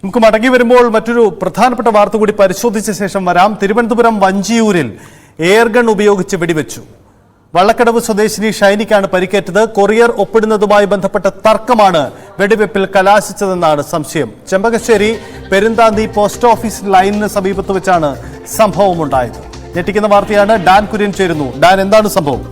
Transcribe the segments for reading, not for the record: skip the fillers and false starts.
നമുക്ക് മടങ്ങി വരുമ്പോൾ മറ്റൊരു പ്രധാനപ്പെട്ട വാർത്ത കൂടി പരിശോധിച്ച ശേഷം വരാം. തിരുവനന്തപുരം വഞ്ചിയൂരിൽ എയർഗൺ ഉപയോഗിച്ച് വെടിവെച്ചു. വള്ളക്കടവ് സ്വദേശിനി ഷൈനിക്കാണ് പരിക്കേറ്റത്. കൊറിയർ ഒപ്പിടുന്നതുമായി ബന്ധപ്പെട്ട തർക്കമാണ് വെടിവെപ്പിൽ കലാശിച്ചതെന്നാണ് സംശയം. ചെമ്പകശ്ശേരി പെരുന്താന്തി പോസ്റ്റ് ഓഫീസ് ലൈനിന് സമീപത്ത് വെച്ചാണ് സംഭവമുണ്ടായത്. ഞെട്ടിക്കുന്ന വാർത്തയാണ്. ഡാൻ കുര്യൻ ചേരുന്നു. ഡാൻ, എന്താണ് സംഭവം?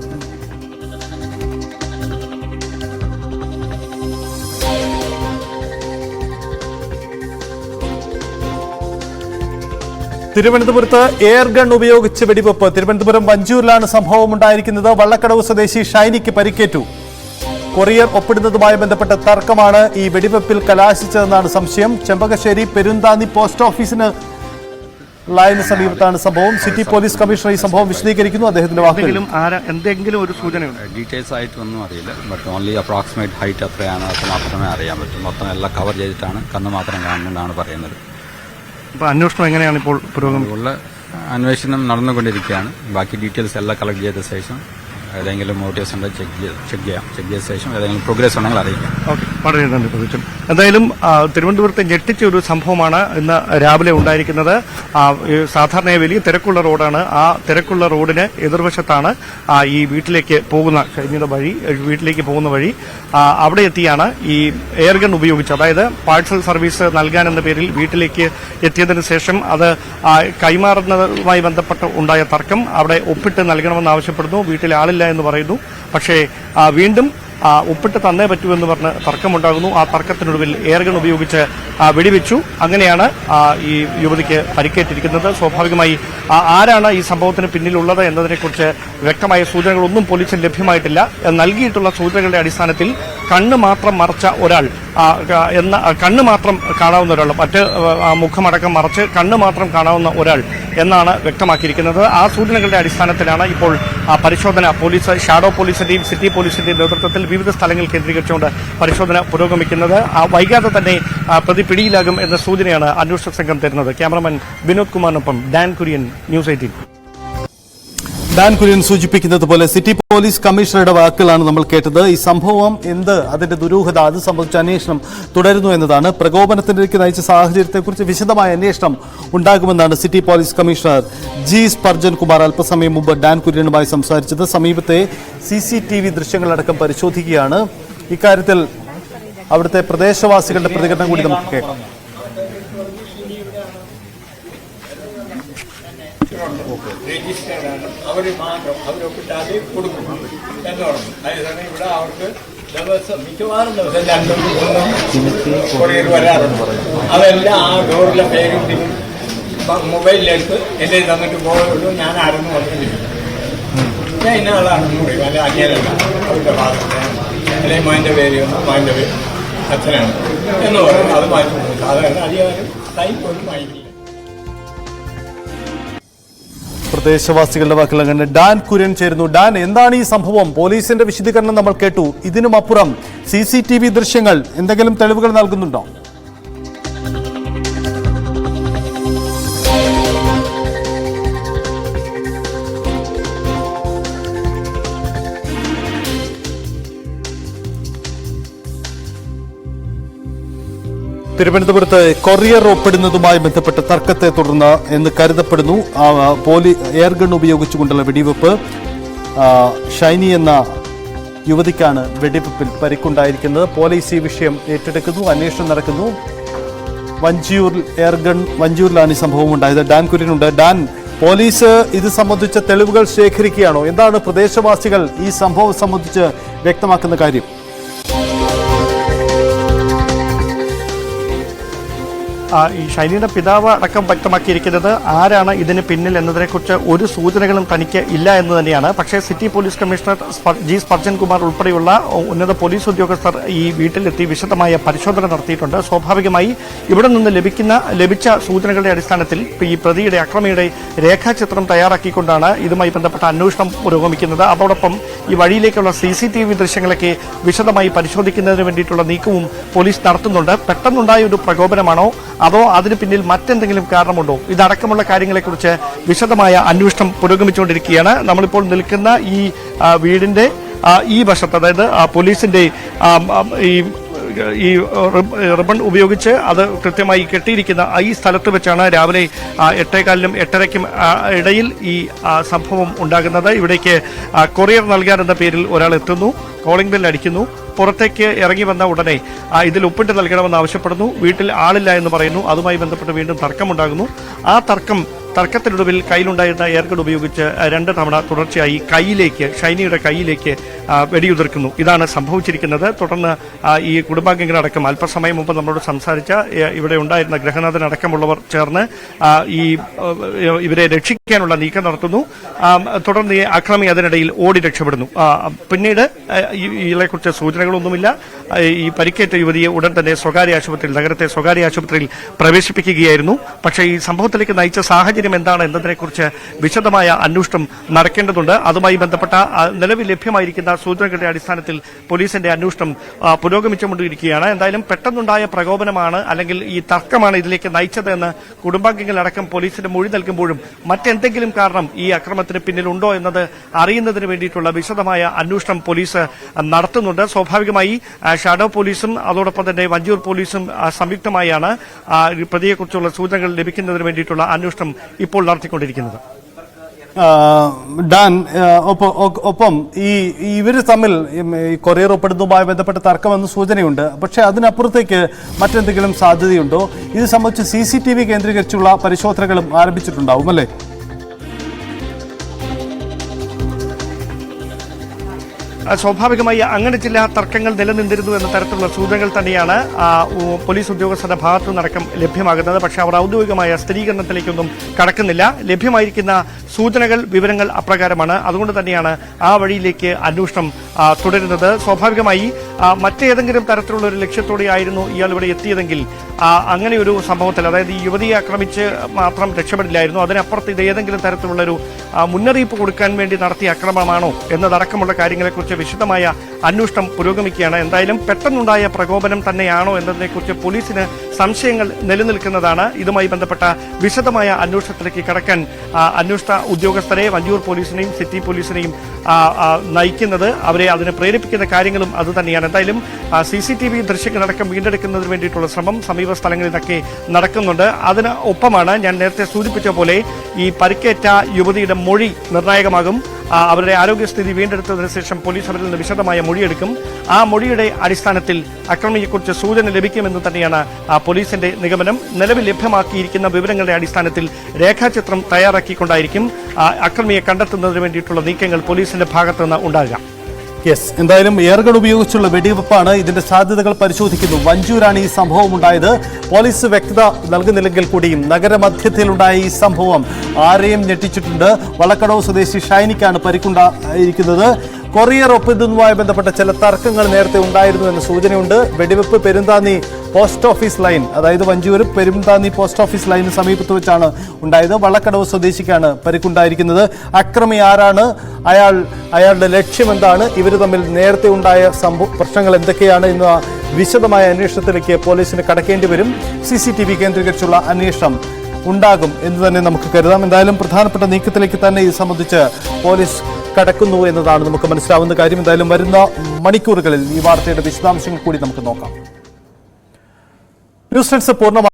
തിരുവനന്തപുരത്ത് എയർഗൺ ഉപയോഗിച്ച് വെടിവെപ്പ്. തിരുവനന്തപുരം വഞ്ചിയൂരിലാണ് സംഭവം ഉണ്ടായിരിക്കുന്നത്. വള്ളക്കടവ് സ്വദേശി ഷൈനിക്ക് പരിക്കേറ്റു. കൊറിയർ ഒപ്പിടുന്നതുമായി ബന്ധപ്പെട്ട തർക്കമാണ് ഈ വെടിവെപ്പിൽ കലാശിച്ചതെന്നാണ് സംശയം. ചെമ്പകശ്ശേരി പെരുന്താന്തി പോസ്റ്റ് ഓഫീസിന് ലൈന് സമീപത്താണ് സംഭവം. സിറ്റി പോലീസ് കമ്മീഷണർ ഈ സംഭവം വിശദീകരിക്കുന്നു. അദ്ദേഹത്തിന്റെ വാക്കുകളിലും എന്തെങ്കിലും ഒരു സൂചനയുണ്ട്? ഡീറ്റെയിൽസ് ആയിട്ടൊന്നും അറിയില്ല. ബട്ട് ഓൺലി അപ്രോക്സിമേറ്റ് ഹൈറ്റ് എത്രയാണ് അത് മാത്രമേ അറിയാൻ പറ്റും. മൊത്തം എല്ലാം കവർ ചെയ്തിട്ടാണ് കണ്ണ് മാത്രം കാണുന്നതാണ് പറയുന്നത്. അപ്പോൾ അന്വേഷണം എങ്ങനെയാണ് ഇപ്പോൾ പുരോഗമിക്കുന്നത്? അന്വേഷണം നടന്നുകൊണ്ടിരിക്കുകയാണ്. ബാക്കി ഡീറ്റെയിൽസ് എല്ലാം കളക്ട് ചെയ്ത ശേഷം ഏതെങ്കിലും മോട്ടീവ്സ് ഉണ്ടെങ്കിൽ ചെക്ക് ചെയ്ത ശേഷം ഏതെങ്കിലും പ്രോഗ്രസ് ഉണ്ടെങ്കിൽ അറിയിക്കാം. ഓക്കെ, വളരെ നന്ദി പ്രതീക്ഷം. എന്തായാലും തിരുവനന്തപുരത്തെ ഞെട്ടിച്ച ഒരു സംഭവമാണ് ഇന്ന് രാവിലെ ഉണ്ടായിരിക്കുന്നത്. സാധാരണ വലിയ തിരക്കുള്ള റോഡാണ്. ആ തിരക്കുള്ള റോഡിന് എതിർവശത്താണ് ഈ വീട്ടിലേക്ക് പോകുന്ന വഴി അവിടെ എത്തിയാണ് ഈ എയർഗൺ ഉപയോഗിച്ച്, അതായത് പാഴ്സൽ സർവീസ് നൽകാനെന്ന പേരിൽ വീട്ടിലേക്ക് എത്തിയതിനു ശേഷം അത് കൈമാറുന്നതുമായി ബന്ധപ്പെട്ട് ഉണ്ടായ തർക്കം. അവിടെ ഒപ്പിട്ട് നൽകണമെന്ന് ആവശ്യപ്പെടുന്നു. വീട്ടിൽ ആളില്ല എന്ന് പറയുന്നു. പക്ഷേ വീണ്ടും ഒപ്പിട്ട് തന്നേ പറ്റൂ എന്ന് പറഞ്ഞ് തർക്കമുണ്ടാകുന്നു. ആ തർക്കത്തിനൊടുവിൽ എയർഗൺ ഉപയോഗിച്ച് വെടിവെച്ചു. അങ്ങനെയാണ് ഈ യുവതിക്ക് പരിക്കേറ്റിരിക്കുന്നത്. സ്വാഭാവികമായി ആരാണ് ഈ സംഭവത്തിന് പിന്നിലുള്ളത് എന്നതിനെക്കുറിച്ച് വ്യക്തമായ സൂചനകളൊന്നും പോലീസിന് ലഭ്യമായിട്ടില്ല. നൽകിയിട്ടുള്ള സൂചനകളുടെ അടിസ്ഥാനത്തിൽ കണ്ണ് മാത്രം മറച്ച ഒരാൾ കണ്ണ് മാത്രം കാണാവുന്ന ഒരാൾ, മറ്റ് മുഖമടക്കം മറച്ച് കണ്ണ് മാത്രം കാണാവുന്ന ഒരാൾ എന്നാണ് വ്യക്തമാക്കിയിരിക്കുന്നത്. ആ സൂചനകളുടെ അടിസ്ഥാനത്തിലാണ് ഇപ്പോൾ പരിശോധന പോലീസ്, ഷാഡോ പോലീസിന്റെയും സിറ്റി പോലീസിന്റെയും നേതൃത്വത്തിൽ വിവിധ സ്ഥലങ്ങൾ കേന്ദ്രീകരിച്ചുകൊണ്ട് പരിശോധന പുരോഗമിക്കുന്നത്. വൈകാതെ തന്നെ പ്രതി പിടിയിലാകും എന്ന സൂചനയാണ് അന്വേഷണ സംഘം തരുന്നത്. ക്യാമറമാൻ വിനോദ് കുമാറിനൊപ്പം ഡാൻ കുര്യൻ, ന്യൂസ് 18. ഡാൻ കുര്യൻ സൂചിപ്പിക്കുന്നത് പോലെ സിറ്റി പോലീസ് കമ്മീഷണറുടെ വാക്കുകളാണ് നമ്മൾ കേട്ടത്. ഈ സംഭവം അതിന്റെ ദുരൂഹത, അത് സംബന്ധിച്ച അന്വേഷണം തുടരുന്നു എന്നതാണ്. പ്രകോപനത്തിലേക്ക് നയിച്ച സാഹചര്യത്തെക്കുറിച്ച് വിശദമായ അന്വേഷണം ഉണ്ടാകുമെന്നാണ് city police commissioner G Spurgeon Kumar അല്പസമയം മുമ്പ് ഡാൻ കുര്യനുമായി സംസാരിച്ചത്. സമീപത്തെ CCTV ദൃശ്യങ്ങളടക്കം പരിശോധിക്കുകയാണ്. ഇക്കാര്യത്തിൽ അവിടുത്തെ പ്രദേശവാസികളുടെ പ്രതികരണം കൂടി നമുക്ക് കേൾക്കാം. രജിസ്റ്റേർഡാണ്, അവർ മാത്രം അവരൊപ്പിട്ടാതെ കൊടുക്കും എന്ന് പറഞ്ഞു. അതേസമയം ഇവിടെ അവർക്ക് മിക്കവാറും ദിവസം 2-3 കൊറിയർ വരാറുണ്ട്. അതെല്ലാം ആ ഡോറിലെ പേരും മൊബൈലിലേക്ക് എൻ്റെ തന്നിട്ട് പോയുള്ളൂ. ഞാൻ ആരെന്ന് പറഞ്ഞില്ല. ഞാൻ ഇന്ന ആളാണെന്ന് പറയും. അല്ലെ അനിയനല്ല, അവരുടെ ഭാഗത്ത് അല്ലെങ്കിൽ മോൻ്റെ പേര് മോൻ്റെ പേര് അച്ഛനാണ് എന്ന് പറയും. അത് മാറ്റി സാധാരണ അധികാരം ടൈം പോലും വായിക്കില്ല. പ്രദേശവാസികളുടെ വാക്കുകൾ അങ്ങനെ. ഡാൻ കുര്യൻ ചേരുന്നു. ഡാൻ, എന്താണ് ഈ സംഭവം? പോലീസിന്റെ വിശദീകരണം നമ്മൾ കേട്ടു. ഇതിനുമപ്പുറം CCTV ദൃശ്യങ്ങൾ എന്തെങ്കിലും തെളിവുകൾ നൽകുന്നുണ്ടോ? തിരുവനന്തപുരത്ത് കൊറിയർ ഒപ്പിടുന്നതുമായി ബന്ധപ്പെട്ട തർക്കത്തെ തുടർന്ന് എന്ന് കരുതപ്പെടുന്നു എയർഗൺ ഉപയോഗിച്ചുകൊണ്ടുള്ള വെടിവെപ്പ്. ഷൈനി എന്ന യുവതിക്കാണ് വെടിവെപ്പിൽ പരിക്കുണ്ടായിരിക്കുന്നത്. പോലീസ് ഈ വിഷയം ഏറ്റെടുക്കുന്നു. അന്വേഷണം നടക്കുന്നു. വഞ്ചിയൂരിലാണ് ഈ സംഭവം ഉണ്ടായത്. ഡാൻ കുര്യനുണ്ട്. ഡാൻ, പോലീസ് ഇത് സംബന്ധിച്ച തെളിവുകൾ ശേഖരിക്കുകയാണോ? എന്താണ് പ്രദേശവാസികൾ ഈ സംഭവം സംബന്ധിച്ച് വ്യക്തമാക്കുന്ന കാര്യം? ഈ ഷൈനിയുടെ പിതാവ് അടക്കം വ്യക്തമാക്കിയിരിക്കുന്നത് ആരാണ് ഇതിന് പിന്നിൽ എന്നതിനെക്കുറിച്ച് ഒരു സൂചനകളും തനിക്ക് ഇല്ല എന്ന് തന്നെയാണ്. പക്ഷേ city police commissioner G Spurgeon Kumar ഉൾപ്പെടെയുള്ള ഉന്നത പോലീസ് ഉദ്യോഗസ്ഥർ ഈ വീട്ടിലെത്തി വിശദമായ പരിശോധന നടത്തിയിട്ടുണ്ട്. സ്വാഭാവികമായി ഇവിടെ നിന്ന് ലഭിച്ച സൂചനകളുടെ അടിസ്ഥാനത്തിൽ ഈ പ്രതിയുടെ അക്രമിയുടെ രേഖാചിത്രം തയ്യാറാക്കിക്കൊണ്ടാണ് ഇതുമായി ബന്ധപ്പെട്ട അന്വേഷണം പുരോഗമിക്കുന്നത്. അതോടൊപ്പം ഈ വഴിയിലേക്കുള്ള CCTV ദൃശ്യങ്ങളൊക്കെ വിശദമായി പരിശോധിക്കുന്നതിന് വേണ്ടിയിട്ടുള്ള നീക്കവും പോലീസ് നടത്തുന്നുണ്ട്. പെട്ടെന്നുണ്ടായ ഒരു പ്രകോപനമാണോ അതോ അതിന് പിന്നിൽ മറ്റെന്തെങ്കിലും കാരണമുണ്ടോ? ഇതടക്കമുള്ള കാര്യങ്ങളെക്കുറിച്ച് വിശദമായ അന്വേഷണം പുരോഗമിച്ചുകൊണ്ടിരിക്കുകയാണ്. നമ്മളിപ്പോൾ നിൽക്കുന്ന ഈ വീടിന്റെ ഈ വശത്ത്, അതായത് പോലീസിന്റെ ഈ ഈ റിബൺ ഉപയോഗിച്ച് അത് കൃത്യമായി കെട്ടിയിരിക്കുന്ന ഈ സ്ഥലത്ത് വെച്ചാണ് രാവിലെ 8:15-നും 8:30-ക്കും ഇടയിൽ ഈ സംഭവം ഉണ്ടാകുന്നത്. ഇവിടേക്ക് കൊറിയർ നൽകാനെന്ന പേരിൽ ഒരാൾ എത്തുന്നു, കോളിംഗ് ബെൽ അടിക്കുന്നു. പുറത്തേക്ക് ഇറങ്ങി വന്ന ഉടനെ ഇതിൽ ഒപ്പിട്ട് നൽകണമെന്ന് ആവശ്യപ്പെടുന്നു. വീട്ടിൽ ആളില്ല എന്ന് പറയുന്നു. അതുമായി ബന്ധപ്പെട്ട് വീണ്ടും തർക്കമുണ്ടാകുന്നു. ആ തർക്കത്തിനൊടുവിൽ കയ്യിലുണ്ടായിരുന്ന എയർഗൺ ഉപയോഗിച്ച് 2 തവണ തുടർച്ചയായി ഷൈനിയുടെ കൈയിലേക്ക് വെടിയുതിർക്കുന്നു. ഇതാണ് സംഭവിച്ചിരിക്കുന്നത്. തുടർന്ന് ഈ കുടുംബാംഗങ്ങളടക്കം അല്പസമയം മുമ്പ് നമ്മളോട് സംസാരിച്ച ഇവിടെ ഉണ്ടായിരുന്ന ഗൃഹനാഥനടക്കമുള്ളവർ ചേർന്ന് ഇവരെ രക്ഷിക്കാനുള്ള നീക്കം നടത്തുന്നു. തുടർന്ന് ഈ അക്രമി അതിനിടയിൽ ഓടി രക്ഷപ്പെടുന്നു. പിന്നീട് ഇതിനെക്കുറിച്ച് സൂചനകളൊന്നുമില്ല. ഈ പരിക്കേറ്റ യുവതിയെ ഉടൻ തന്നെ നഗരത്തെ സ്വകാര്യ ആശുപത്രിയിൽ പ്രവേശിപ്പിക്കുകയായിരുന്നു. പക്ഷേ ഈ സംഭവത്തിലേക്ക് നയിച്ച സാഹചര്യം എന്താണ് എന്നതിനെക്കുറിച്ച് വിശദമായ അന്വേഷണം നടക്കേണ്ടതുണ്ട്. അതുമായി ബന്ധപ്പെട്ട നിലവിൽ ലഭ്യമായിരിക്കുന്ന സൂചനകളുടെ അടിസ്ഥാനത്തിൽ പോലീസിന്റെ അന്വേഷണം പുരോഗമിച്ചുകൊണ്ടിരിക്കുകയാണ്. എന്തായാലും പെട്ടെന്നുണ്ടായ പ്രകോപനമാണ് അല്ലെങ്കിൽ ഈ തർക്കമാണ് ഇതിലേക്ക് നയിച്ചതെന്ന് കുടുംബാംഗങ്ങളടക്കം പോലീസിന് മൊഴി നൽകുമ്പോഴും മറ്റെന്തെങ്കിലും കാരണം ഈ അക്രമത്തിന് പിന്നിലുണ്ടോ എന്നത് അറിയുന്നതിന് വേണ്ടിയിട്ടുള്ള വിശദമായ അന്വേഷണം പോലീസ് നടത്തുന്നുണ്ട്. സ്വാഭാവികമായി ഷാഡോ പോലീസും അതോടൊപ്പം തന്നെ വഞ്ചൂർ പോലീസും സംയുക്തമായാണ് പ്രതിയെക്കുറിച്ചുള്ള സൂചനകൾ ലഭിക്കുന്നതിന് വേണ്ടിയിട്ടുള്ള അന്വേഷണം ഇപ്പോൾ നടത്തിക്കൊണ്ടിരിക്കുന്നത്. ഡാൻ, ഒപ്പം ഇവർ തമ്മിൽ ഈ കൊറിയർ ഒപ്പിടുന്നതുമായി ബന്ധപ്പെട്ട തർക്കമെന്ന് സൂചനയുണ്ട്. പക്ഷേ അതിനപ്പുറത്തേക്ക് മറ്റെന്തെങ്കിലും സാധ്യതയുണ്ടോ? ഇത് സംബന്ധിച്ച് CCTV കേന്ദ്രീകരിച്ചുള്ള പരിശോധനകളും ആരംഭിച്ചിട്ടുണ്ടാവും അല്ലേ? സ്വാഭാവികമായി അങ്ങനെ ചില തർക്കങ്ങൾ നിലനിന്നിരുന്നു എന്ന തരത്തിലുള്ള സൂചനകൾ തന്നെയാണ് പോലീസ് ഉദ്യോഗസ്ഥരുടെ ഭാഗത്തു നിന്നടക്കം ലഭ്യമാകുന്നത്. പക്ഷേ അവർ ഔദ്യോഗികമായ സ്ഥിരീകരണത്തിലേക്കൊന്നും കടക്കുന്നില്ല. ലഭ്യമായിരിക്കുന്ന വിവരങ്ങൾ അപ്രകാരമാണ്. അതുകൊണ്ട് തന്നെയാണ് ആ വഴിയിലേക്ക് അന്വേഷണം തുടരുന്നത്. സ്വാഭാവികമായി മറ്റേതെങ്കിലും തരത്തിലുള്ള ഒരു ലക്ഷ്യത്തോടെയായിരുന്നു ഇയാൾ ഇവിടെ എത്തിയതെങ്കിൽ അങ്ങനെ ഒരു സംഭവത്തിൽ, അതായത് ഈ യുവതിയെ ആക്രമിച്ച് മാത്രം രക്ഷപ്പെടില്ലായിരുന്നു. അതിനപ്പുറത്ത് ഇത് ഏതെങ്കിലും തരത്തിലുള്ളൊരു മുന്നറിയിപ്പ് കൊടുക്കാൻ വേണ്ടി നടത്തിയ അക്രമമാണോ എന്നതടക്കമുള്ള കാര്യങ്ങളെക്കുറിച്ച് വിശദമായ അന്വേഷണം പുരോഗമിക്കുകയാണ്. എന്തായാലും പെട്ടെന്നുണ്ടായ പ്രകോപനം തന്നെയാണോ എന്നതിനെക്കുറിച്ച് പോലീസിന് സംശയങ്ങൾ നിലനിൽക്കുന്നതാണ്. ഇതുമായി ബന്ധപ്പെട്ട വിശദമായ അന്വേഷണത്തിലേക്ക് കടക്കാൻ അന്വേഷണ ഉദ്യോഗസ്ഥരെ വഞ്ചൂർ പോലീസിനെയും സിറ്റി പോലീസിനെയും നയിക്കുന്നത്, അവരെ അതിന് പ്രേരിപ്പിക്കുന്ന കാര്യങ്ങളും അതുതന്നെയാണ്. എന്തായാലും CCTV ദൃശ്യങ്ങളടക്കം വീണ്ടെടുക്കുന്നതിന് വേണ്ടിയിട്ടുള്ള ശ്രമം സമീപ സ്ഥലങ്ങളിലൊക്കെ നടക്കുന്നുണ്ട്. അതിന് ഒപ്പമാണ് ഞാൻ നേരത്തെ സൂചിപ്പിച്ച പോലെ ഈ പരിക്കേറ്റ യുവതിയുടെ മൊഴി നിർണായകമാകും. അവരുടെ ആരോഗ്യസ്ഥിതി വീണ്ടെടുത്തതിനു ശേഷം പോലീസ് അവരിൽ നിന്ന് വിശദമായ മൊഴിയെടുക്കും. ആ മൊഴിയുടെ അടിസ്ഥാനത്തിൽ അക്രമിയെക്കുറിച്ച് സൂചന ലഭിക്കുമെന്ന് തന്നെയാണ് പോലീസിന്റെ നിഗമനം. നിലവിൽ ലഭ്യമാക്കിയിരിക്കുന്ന വിവരങ്ങളുടെ അടിസ്ഥാനത്തിൽ രേഖാചിത്രം തയ്യാറാക്കിക്കൊണ്ടായിരിക്കും അക്രമിയെ കണ്ടെത്തുന്നതിന് വേണ്ടിയിട്ടുള്ള നീക്കങ്ങൾ പോലീസിന്റെ ഭാഗത്തുനിന്ന് ഉണ്ടാകുക. എന്തായാലും എയർഗൺ ഉപയോഗിച്ചുള്ള വെടിവെപ്പാണ്. ഇതിന്റെ സാധ്യതകൾ പരിശോധിക്കുന്നു. വഞ്ചൂരാണ് ഈ സംഭവം ഉണ്ടായത്. പോലീസ് വ്യക്തത നൽകുന്നില്ലെങ്കിൽ കൂടിയും നഗരമധ്യത്തിലുണ്ടായ ഈ സംഭവം ആരെയും ഞെട്ടിച്ചിട്ടുണ്ട്. വളക്കടവ് സ്വദേശി ഷൈനിക്കാണ് പരിക്കുണ്ടായിരിക്കുന്നത്. കൊറിയർ ഒപ്പിടുന്നതുമായി ബന്ധപ്പെട്ട ചില തർക്കങ്ങൾ നേരത്തെ ഉണ്ടായിരുന്നു എന്ന സൂചനയുണ്ട്. വെടിവെപ്പ് പെരുന്താന്നി പോസ്റ്റ് ഓഫീസ് ലൈൻ, അതായത് വഞ്ചൂർ പെരുന്താന്നി പോസ്റ്റ് ഓഫീസ് ലൈനിന് സമീപത്ത് വെച്ചാണ് ഉണ്ടായത്. വള്ളക്കടവ് സ്വദേശിക്കാണ് പരിക്കുണ്ടായിരിക്കുന്നത്. അക്രമി ആരാണ്, അയാളുടെ ലക്ഷ്യം എന്താണ്, ഇവർ തമ്മിൽ നേരത്തെ ഉണ്ടായ പ്രശ്നങ്ങൾ എന്തൊക്കെയാണ് എന്ന വിശദമായ അന്വേഷണത്തിലേക്ക് പോലീസിന് കടക്കേണ്ടി വരും. CCTV കേന്ദ്രീകരിച്ചുള്ള അന്വേഷണം ഉണ്ടാകും എന്ന് തന്നെ നമുക്ക് കരുതാം. എന്തായാലും പ്രധാനപ്പെട്ട നീക്കത്തിലേക്ക് തന്നെ ഇത് സംബന്ധിച്ച് പോലീസ് കടക്കുന്നു എന്നതാണ് നമുക്ക് മനസ്സിലാവുന്ന കാര്യം. എന്തായാലും വരുന്ന മണിക്കൂറുകളിൽ ഈ വാർത്തയുടെ വിശദാംശങ്ങൾ കൂടി നമുക്ക് നോക്കാം. ന്യൂസ് ഡെസ്ക് പൂർണ്ണമായി